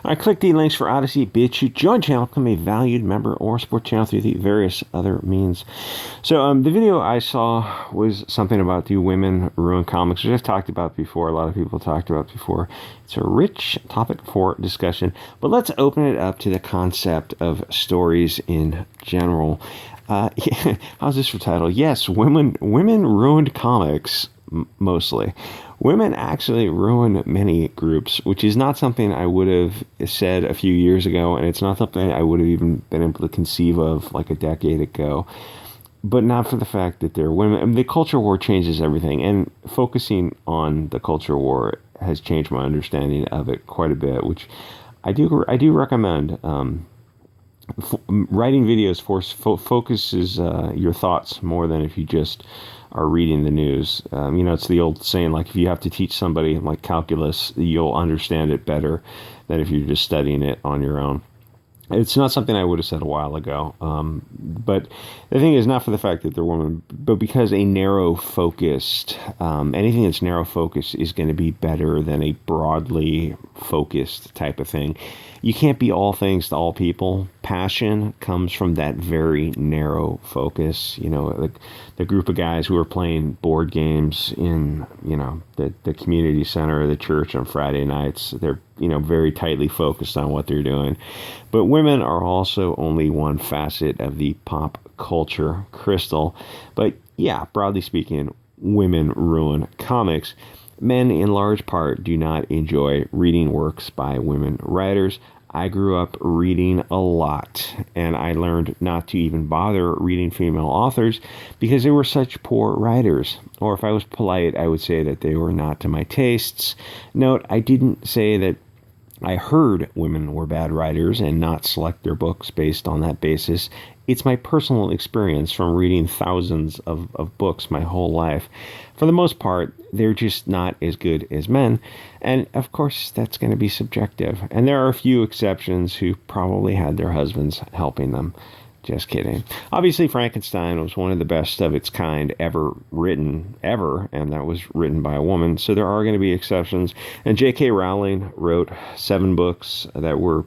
I click the links for Odysee, Bit Chute, join channel, become a valued member, or support channel through the various other means. So the video I saw was something about do women ruin comics, which I've talked about before. A lot of people talked about before. It's a rich topic for discussion, but let's open it up to the concept of stories in general. How's this for title? Yes, women ruined comics, mostly. Women actually ruin many groups, which is not something I would have said a few years ago, and it's not something I would have even been able to conceive of like a decade ago. But not for the fact that they're women. I mean, the culture war changes everything, and focusing on the culture war has changed my understanding of it quite a bit, which I do recommend. Writing videos focuses your thoughts more than if you just are reading the news. It's the old saying, like, if you have to teach somebody like calculus, you'll understand it better than if you're just studying it on your own. It's not something I would have said a while ago. But the thing is, not for the fact that they're women, but because a narrow-focused, anything that's narrow-focused is going to be better than a broadly focused type of thing. You can't be all things to all people. Passion comes from that very narrow focus. The group of guys who are playing board games in, the community center of the church on Friday nights, they're, very tightly focused on what they're doing. But women are also only one facet of the pop culture crystal. But yeah, broadly speaking, women ruin comics. Men, in large part, do not enjoy reading works by women writers. I grew up reading a lot, and I learned not to even bother reading female authors because they were such poor writers. Or if I was polite, I would say that they were not to my tastes. Note, I didn't say that I heard women were bad writers and not select their books based on that basis. It's my personal experience from reading thousands of books my whole life. For the most part, they're just not as good as men. And of course, that's going to be subjective. And there are a few exceptions who probably had their husbands helping them. Just kidding. Obviously, Frankenstein was one of the best of its kind ever written, and that was written by a woman. So there are going to be exceptions. And J.K. Rowling wrote 7 books that were,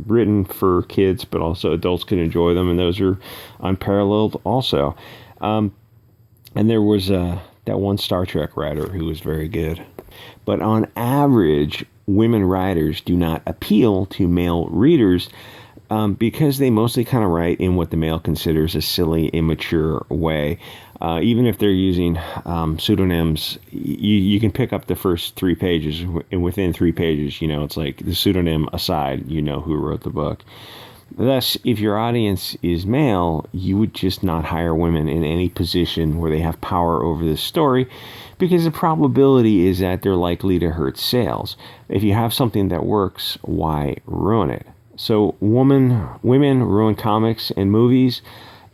written for kids, but also adults could enjoy them, and those are unparalleled also. And there was that one Star Trek writer who was very good. But on average, women writers do not appeal to male readers because they mostly kind of write in what the male considers a silly, immature way. Even if they're using pseudonyms, you can pick up the first 3 pages, and within 3 pages, it's like the pseudonym aside, who wrote the book. Thus, if your audience is male, you would just not hire women in any position where they have power over the story, because the probability is that they're likely to hurt sales. If you have something that works, why ruin it? So women ruin comics and movies.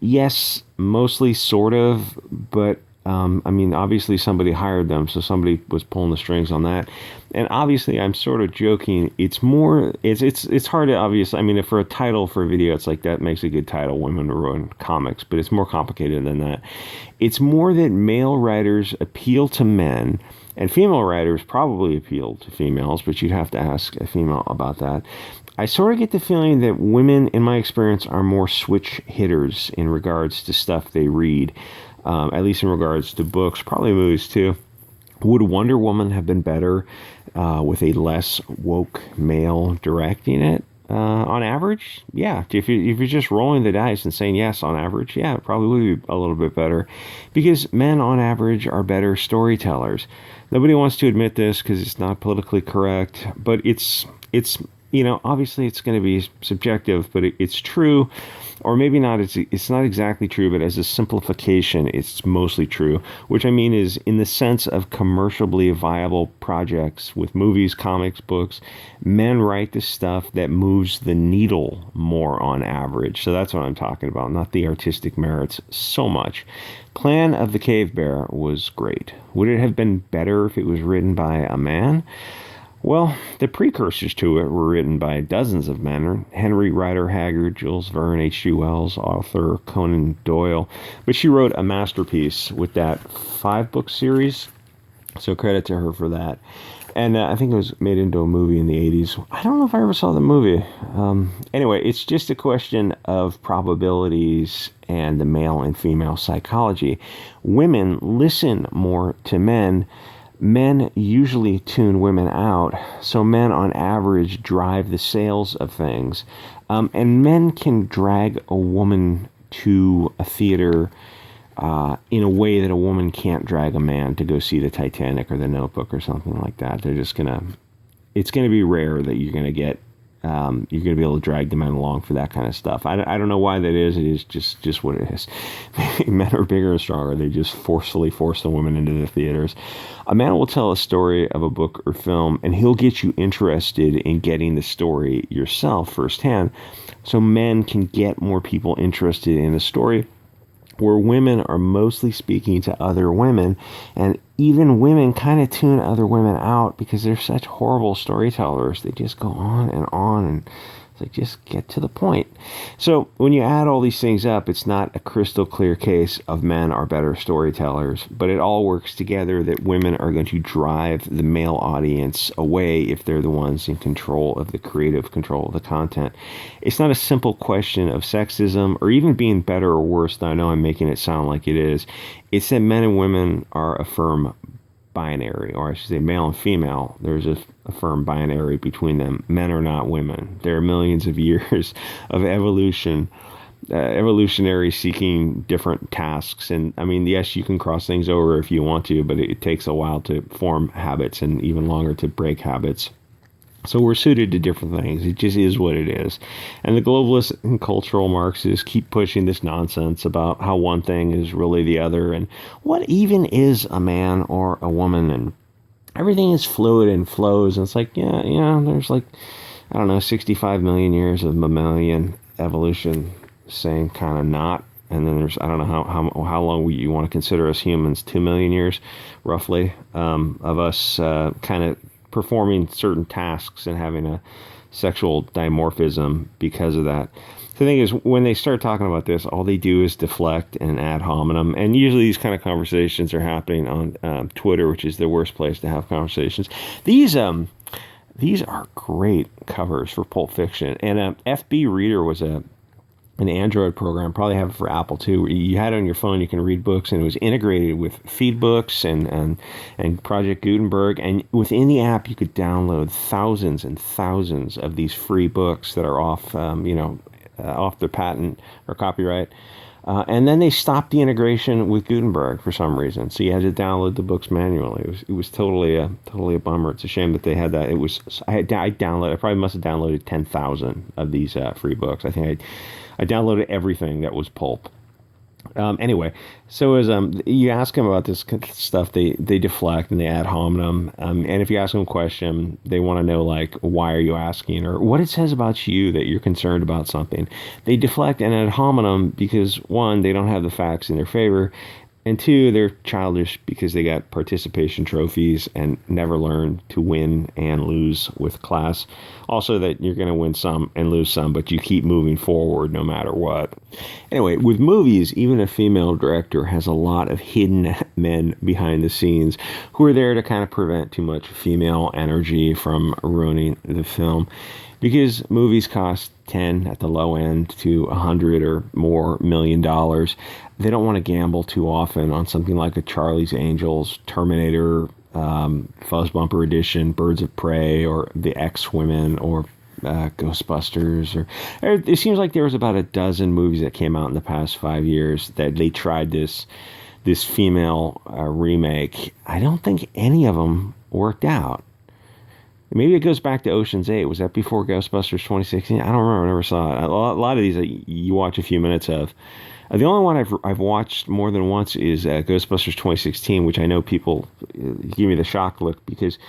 Yes, mostly sort of, but obviously somebody hired them, so somebody was pulling the strings on that. And obviously, I'm sort of joking. It's hard to obviously. If for a title for a video, it's like that makes a good title, Women Ruin Comics, but it's more complicated than that. It's more that male writers appeal to men, and female writers probably appeal to females, but you'd have to ask a female about that. I sort of get the feeling that women, in my experience, are more switch hitters in regards to stuff they read, at least in regards to books, probably movies too. Would Wonder Woman have been better with a less woke male directing it? On average, yeah. If you're just rolling the dice and saying yes, on average, yeah, it probably would be a little bit better, because men on average are better storytellers. Nobody wants to admit this because it's not politically correct, but it's obviously it's going to be subjective, but it's true, or maybe not. It's not exactly true, but as a simplification, it's mostly true, which is in the sense of commercially viable projects with movies, comics, books, men write the stuff that moves the needle more on average. So that's what I'm talking about, not the artistic merits so much. Clan of the Cave Bear was great. Would it have been better if it was written by a man? Well, the precursors to it were written by dozens of men: Henry Rider Haggard, Jules Verne, H.G. Wells, Arthur Conan Doyle. But she wrote a masterpiece with that 5-book series, so credit to her for that. And I think it was made into a movie in the 80s. I don't know if I ever saw the movie. Anyway, it's just a question of probabilities and the male and female psychology. Women listen more to men. Men usually tune women out. So men, on average, drive the sales of things. And men can drag a woman to a theater in a way that a woman can't drag a man to go see the Titanic or the Notebook or something like that. They're just it's gonna be rare that you're gonna get, you're gonna be able to drag the men along for that kind of stuff. I don't know why that is. It is just what it is. Men are bigger and stronger. They just forcefully force the women into the theaters. A man will tell a story of a book or film, and he'll get you interested in getting the story yourself firsthand. So men can get more people interested in the story, where women are mostly speaking to other women, and even women kind of tune other women out because they're such horrible storytellers. They just go on, and it's like, just get to the point. So when you add all these things up, it's not a crystal clear case of men are better storytellers, but it all works together that women are going to drive the male audience away if they're the ones in control of the creative control of the content. It's not a simple question of sexism or even being better or worse. I know I'm making it sound like it is. It's that men and women are a firm binary, or I should say male and female. There's a firm binary between them. Men are not women. There are millions of years of evolutionary seeking different tasks. And I mean, yes, you can cross things over if you want to, but it takes a while to form habits and even longer to break habits. So we're suited to different things. It just is what it is. And the globalists and cultural Marxists keep pushing this nonsense about how one thing is really the other, and what even is a man or a woman, and everything is fluid and flows. And it's like, yeah, there's like, I don't know, 65 million years of mammalian evolution saying kind of not. And then there's, I don't know how long you want to consider us humans, 2 million years roughly, of us kind of performing certain tasks and having a sexual dimorphism because of that. The thing is, when they start talking about this, all they do is deflect and ad hominem. And usually these kind of conversations are happening on Twitter, which is the worst place to have conversations. These are great covers for Pulp Fiction. And FB Reader was an Android program, probably have it for Apple too, where you had it on your phone, you can read books, and it was integrated with Feedbooks and Project Gutenberg, and within the app you could download thousands and thousands of these free books that are off the patent or copyright. And then they stopped the integration with Gutenberg for some reason, so you had to download the books manually. It was totally a bummer. It's a shame that they had that. I probably must have downloaded 10,000 of these free books. I think I downloaded everything that was Pulp. Anyway, so as you ask them about this stuff, they deflect and they ad hominem. And if you ask them a question, they want to know, like, why are you asking, or what it says about you that you're concerned about something. They deflect and ad hominem because, one, they don't have the facts in their favor, and two, they're childish because they got participation trophies and never learn to win and lose with class. Also, that you're going to win some and lose some, but you keep moving forward no matter what. Anyway, with movies, even a female director has a lot of hidden men behind the scenes who are there to kind of prevent too much female energy from ruining the film. Because movies cost 10 at the low end to 100 or more $1 million, they don't want to gamble too often on something like a Charlie's Angels, Terminator, Fuzz Bumper Edition, Birds of Prey, or The X-Women, or Ghostbusters. Or it seems like there was about a dozen movies that came out in the past 5 years that they tried this female remake. I don't think any of them worked out. Maybe it goes back to Ocean's 8. Was that before Ghostbusters 2016? I don't remember. I never saw it. A lot of these you watch a few minutes of. The only one I've watched more than once is Ghostbusters 2016, which I know people give me the shock look because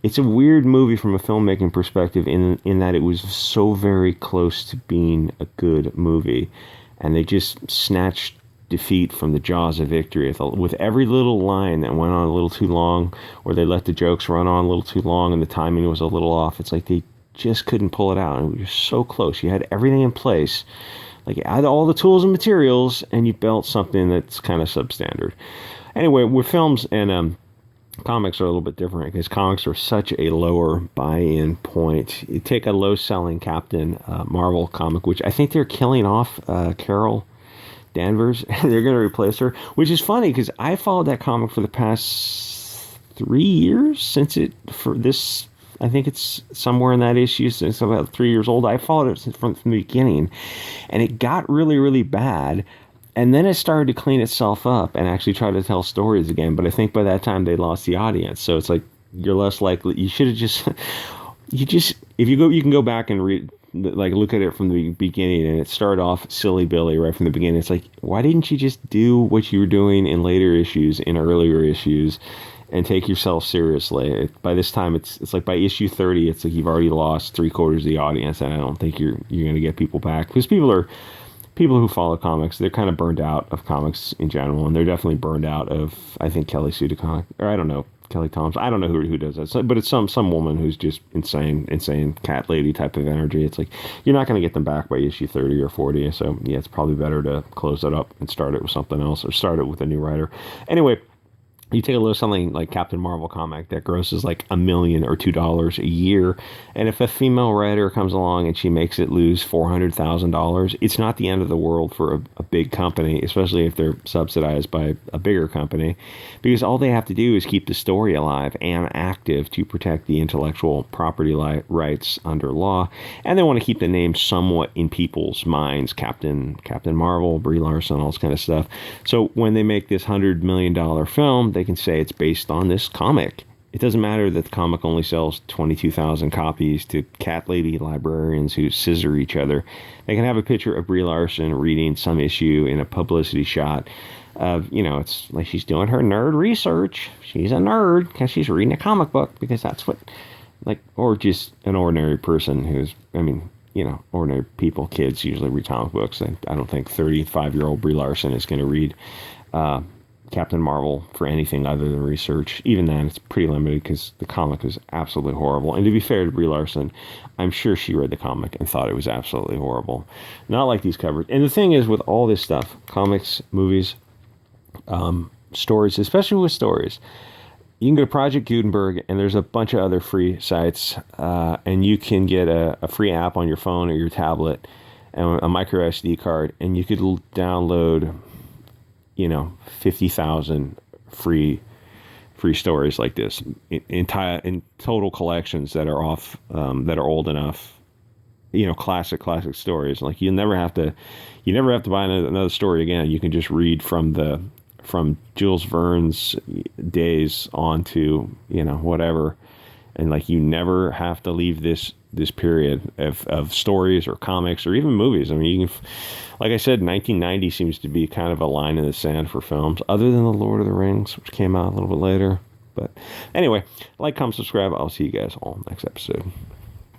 it's a weird movie from a filmmaking perspective in that it was so very close to being a good movie, and they just snatched defeat from the jaws of victory with every little line that went on a little too long, or they let the jokes run on a little too long and the timing was a little off. It's like they just couldn't pull it out, and we were so close. You had everything in place, like you had all the tools and materials, and you built something that's kind of substandard. Anyway, with films and Comics are a little bit different because comics are such a lower buy-in point. You take a low-selling Captain Marvel comic, which I think they're killing off Carol Danvers, and they're going to replace her, which is funny because I followed that comic for the past 3 years since it, for this, I think it's somewhere in that issue, it's about 3 years old. I followed it from the beginning, and it got really, really bad. And then it started to clean itself up and actually try to tell stories again. But I think by that time they lost the audience. So it's like you're less likely. You should have just, if you go, you can go back and read, like look at it from the beginning, and it started off silly Billy right from the beginning. It's like, why didn't you just do what you were doing in later issues, in earlier issues, and take yourself seriously? By this time, it's like by issue 30, it's like you've already lost 3/4 of the audience, and I don't think you're going to get people back because people who follow comics, they're kind of burned out of comics in general, and they're definitely burned out of, I think, Kelly Sue DeConnick, or I don't know, Kelly Thompson. I don't know who does that, so, but it's some woman who's just insane cat lady type of energy. It's like you're not going to get them back by issue 30 or 40. So yeah, it's probably better to close it up and start it with something else, or start it with a new writer. Anyway. You take a look at something like Captain Marvel comic that grosses like $1 million or $2 a year, and if a female writer comes along and she makes it lose $400,000, it's not the end of the world for a big company, especially if they're subsidized by a bigger company, because all they have to do is keep the story alive and active to protect the intellectual property rights under law, and they want to keep the name somewhat in people's minds. Captain Marvel, Brie Larson, all this kind of stuff. So when they make this $100 million film, they can say it's based on this comic. It doesn't matter that the comic only sells 22,000 copies to cat lady librarians who scissor each other. They can have a picture of Brie Larson reading some issue in a publicity shot of, it's like she's doing her nerd research. She's a nerd because she's reading a comic book, because that's what, or just an ordinary person who's, ordinary people, kids usually read comic books. And I don't think 35-year-old Brie Larson is going to read Captain Marvel for anything other than research. Even then, it's pretty limited because the comic is absolutely horrible. And to be fair to Brie Larson, I'm sure she read the comic and thought it was absolutely horrible. Not like these covers. And the thing is, with all this stuff, comics, movies, stories, especially with stories, you can go to Project Gutenberg, and there's a bunch of other free sites, and you can get a free app on your phone or your tablet and a micro SD card, and you could download 50,000 free stories like this in total collections that are that are old enough, classic stories. Like you never have to buy another story again. You can just read from Jules Verne's days on to whatever, and like you never have to leave this period of stories or comics or even movies. I mean, you can, like I said, 1990 seems to be kind of a line in the sand for films, other than The Lord of the Rings, which came out a little bit later. But anyway, like, comment, subscribe. I'll see you guys all next episode.